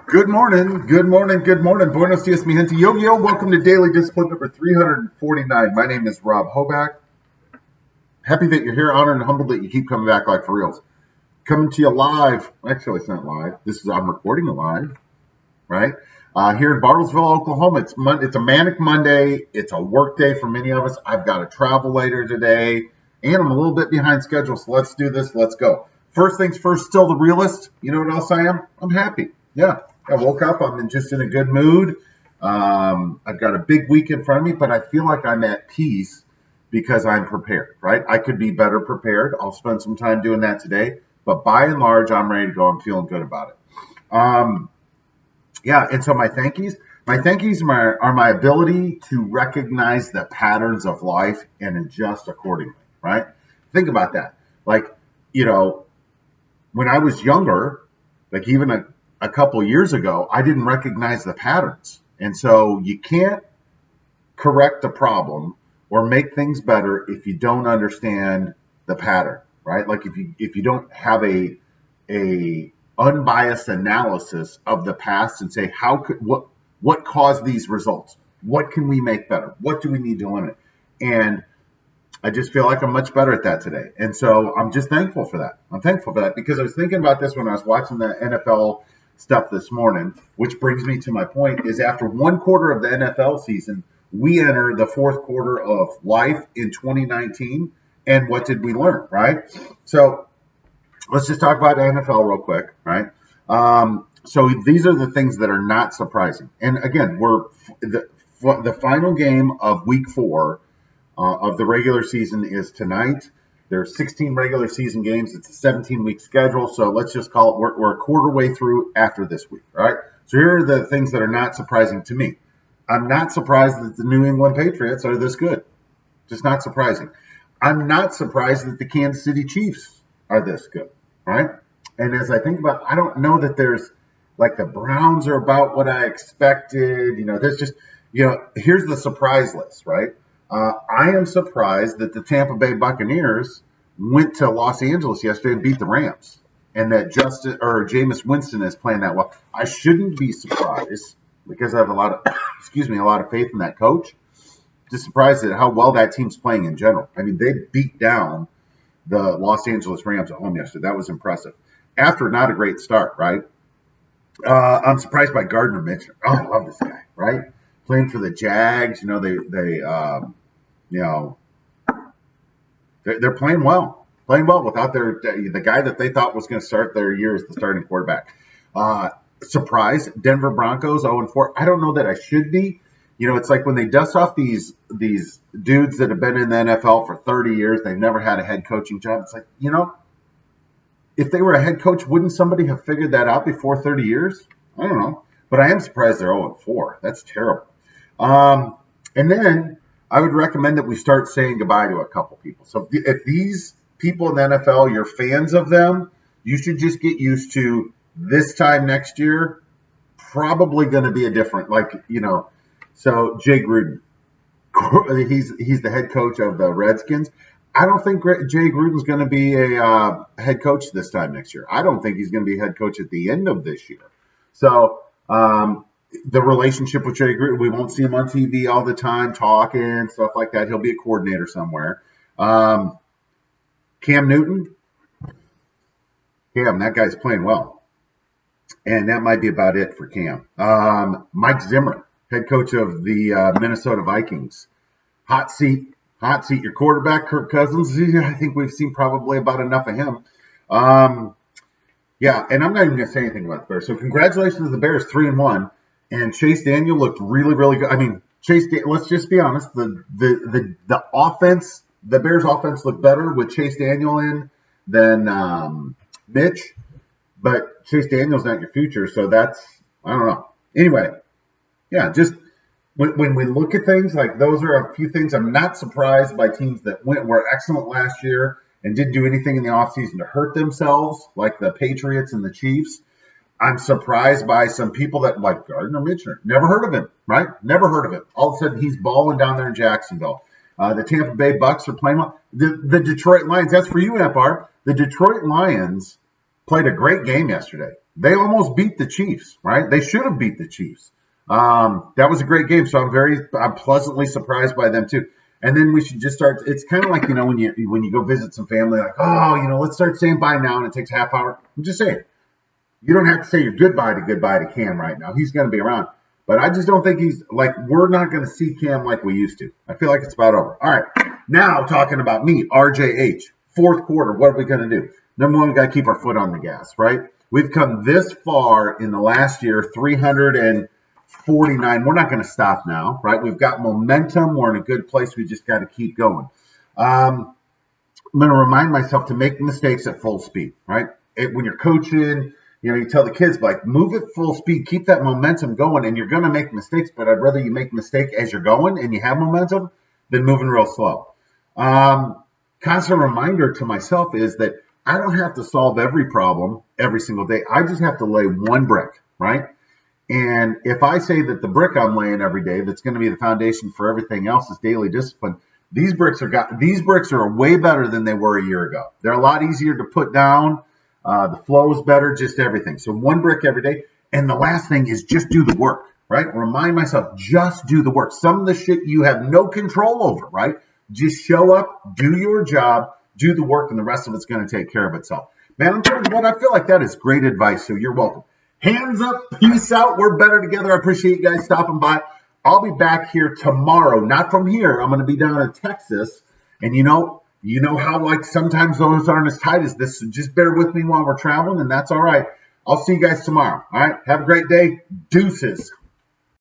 Good morning, good morning, good morning. Buenos dias, mi gente. Yo, yo, welcome to Daily Discipline number 349. My name is Rob Hoback. Happy that you're here, honored and humbled that you keep coming back like for reals. Coming to you live. Actually, it's not live. I'm recording it live, right? Here in Bartlesville, Oklahoma. It's a manic Monday. It's a work day for many of us. I've got to travel later today, and I'm a little bit behind schedule, so let's do this. Let's go. First things first, still the realist. You know what else I am? I'm happy. Yeah. I woke up. I'm just in a good mood. I've got a big week in front of me, but I feel like I'm at peace because I'm prepared, right? I could be better prepared. I'll spend some time doing that today. But by and large, I'm ready to go. I'm feeling good about it. And so my thankies are my ability to recognize the patterns of life and adjust accordingly, right? Think about that. Like, when I was younger, like even a couple years ago, I didn't recognize the patterns. And so you can't correct a problem or make things better if you don't understand the pattern, right? Like if you don't have a unbiased analysis of the past and say what caused these results? What can we make better? What do we need to eliminate? And I just feel like I'm much better at that today. And so I'm just thankful for that. I'm thankful for that because I was thinking about this when I was watching the NFL stuff this morning, which brings me to my point is after one quarter of the NFL season, we enter the fourth quarter of life in 2019. And what did we learn, right? So let's just talk about the NFL real quick, right? So these are the things that are not surprising. And again, the final game of week 4 of the regular season is tonight. There's 16 regular season games. It's a 17-week schedule. So let's just call it we're a quarter way through after this week, right? So here are the things that are not surprising to me. I'm not surprised that the New England Patriots are this good. Just not surprising. I'm not surprised that the Kansas City Chiefs are this good, right? And as I think about, I don't know that there's like the Browns are about what I expected. There's just, here's the surprise list, right? I am surprised that the Tampa Bay Buccaneers went to Los Angeles yesterday and beat the Rams, and that Jameis Winston is playing that well. I shouldn't be surprised because I have a lot of faith in that coach. Just surprised at how well that team's playing in general. I mean, they beat down the Los Angeles Rams at home yesterday. That was impressive. After not a great start, right? I'm surprised by Gardner Minshew. Oh, I love this guy, right? Playing for the Jags, they're playing well without the guy that they thought was going to start their year as the starting quarterback. Surprise, Denver Broncos 0-4. I don't know that I should be. It's like when they dust off these dudes that have been in the NFL for 30 years, they've never had a head coaching job. It's like, if they were a head coach, wouldn't somebody have figured that out before 30 years? I don't know. But I am surprised they're 0-4. That's terrible. And then I would recommend that we start saying goodbye to a couple people. So if these people in the NFL, you're fans of them, you should just get used to this time next year, probably going to be a different, so Jay Gruden, he's the head coach of the Redskins. I don't think Jay Gruden's going to be a head coach this time next year. I don't think he's going to be a head coach at the end of this year. So the relationship with Jay Gruden, we won't see him on TV all the time talking, stuff like that. He'll be a coordinator somewhere. Cam Newton, that guy's playing well. And that might be about it for Cam. Mike Zimmer, head coach of the Minnesota Vikings. Hot seat. Your quarterback, Kirk Cousins. I think we've seen probably about enough of him. And I'm not even going to say anything about the Bears. So congratulations to the Bears, 3-1. And Chase Daniel looked really, really good. I mean, let's just be honest. The offense, the Bears offense looked better with Chase Daniel in than Mitch. But Chase Daniel's not your future, so that's, I don't know. Anyway, just when we look at things, like those are a few things. I'm not surprised by teams that were excellent last year and didn't do anything in the offseason to hurt themselves, like the Patriots and the Chiefs. I'm surprised by some people that, like Gardner Minshew, never heard of him, right? Never heard of him. All of a sudden, he's balling down there in Jacksonville. The Tampa Bay Bucks are playing well. The Detroit Lions, that's for you, Empire. The Detroit Lions played a great game yesterday. They almost beat the Chiefs, right? They should have beat the Chiefs. That was a great game, so I'm pleasantly surprised by them too. And then we should just start. It's kind of like when you go visit some family, like, oh, let's start saying bye now, and it takes a half hour. I'm just saying, you don't have to say your goodbye to Cam right now. He's going to be around, but I just don't think we're not going to see Cam like we used to. I feel like it's about over. All right, now talking about me, RJH, fourth quarter. What are we going to do? Number one, we got to keep our foot on the gas, right? We've come this far in the last year, 349. We're not going to stop now, right? We've got momentum. We're in a good place. We just got to keep going. I'm going to remind myself to make mistakes at full speed, right? When you're coaching, you tell the kids, like, move at full speed, keep that momentum going, and you're going to make mistakes, but I'd rather you make a mistake as you're going and you have momentum than moving real slow. Constant reminder to myself is that I don't have to solve every problem every single day. I just have to lay one brick, right? And if I say that the brick I'm laying every day, that's going to be the foundation for everything else, is daily discipline. These bricks are way better than they were a year ago. They're a lot easier to put down. The flow is better, just everything. So one brick every day. And the last thing is just do the work, right? Remind myself, just do the work. Some of the shit you have no control over, right? Just show up, do your job, do the work, and the rest of it's going to take care of itself. Man, I'm telling you what, I feel like that is great advice, so you're welcome. Hands up, peace out, we're better together. I appreciate you guys stopping by. I'll be back here tomorrow, not from here. I'm going to be down in Texas, and you know how sometimes those aren't as tight as this, so just bear with me while we're traveling, and that's all right. I'll see you guys tomorrow. All right, have a great day. Deuces.